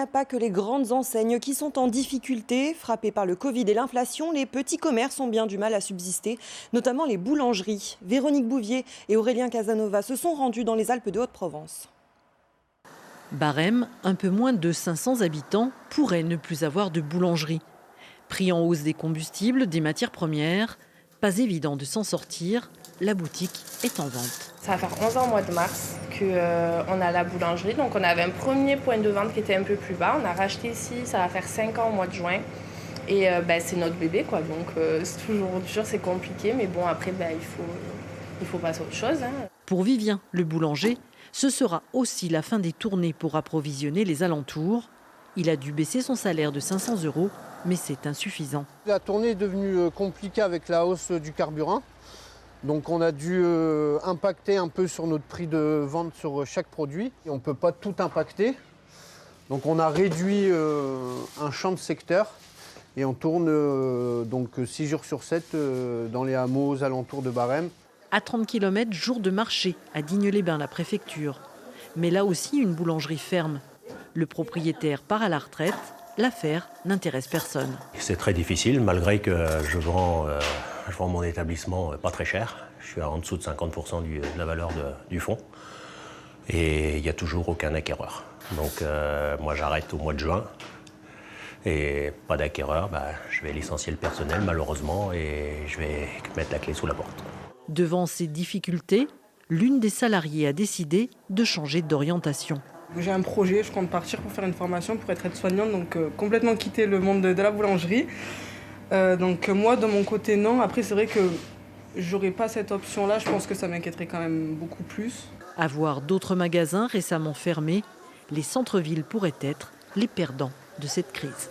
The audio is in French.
a pas que les grandes enseignes qui sont en difficulté. Frappées par le Covid et l'inflation, les petits commerces ont bien du mal à subsister, notamment les boulangeries. Véronique Bouvier et Aurélien Casanova se sont rendus dans les Alpes de Haute-Provence. Barème, un peu moins de 500 habitants, pourrait ne plus avoir de boulangerie. Prix en hausse des combustibles, des matières premières, pas évident de s'en sortir, la boutique est en vente. Ça va faire 11 ans au mois de mars qu'on a la boulangerie. Donc on avait un premier point de vente qui était un peu plus bas. On a racheté ici, ça va faire 5 ans au mois de juin. Et c'est notre bébé, quoi. Donc c'est toujours dur, c'est compliqué. Mais bon, après, il faut passer à autre chose. Pour Vivien, le boulanger, ce sera aussi la fin des tournées pour approvisionner les alentours. Il a dû baisser son salaire de 500 €, mais c'est insuffisant. La tournée est devenue compliquée avec la hausse du carburant. Donc on a dû impacter un peu sur notre prix de vente sur chaque produit. Et on ne peut pas tout impacter. Donc on a réduit un champ de secteur et on tourne donc 6 jours sur 7 dans les hameaux aux alentours de Barème. À 30 km, jour de marché, à Digne-les-Bains, la préfecture. Mais là aussi, une boulangerie ferme. Le propriétaire part à la retraite. L'affaire n'intéresse personne. C'est très difficile, malgré que je vends mon établissement pas très cher. Je suis en dessous de 50% de la valeur du fonds. Et il n'y a toujours aucun acquéreur. Donc moi j'arrête au mois de juin. Et pas d'acquéreur, je vais licencier le personnel malheureusement et je vais mettre la clé sous la porte. Devant ces difficultés, l'une des salariées a décidé de changer d'orientation. J'ai un projet, je compte partir pour faire une formation pour être aide-soignante, donc complètement quitter le monde de la boulangerie. Donc moi, de mon côté, non. Après, c'est vrai que j'aurais pas cette option-là. Je pense que ça m'inquiéterait quand même beaucoup plus. À voir d'autres magasins récemment fermés, les centres-villes pourraient être les perdants de cette crise.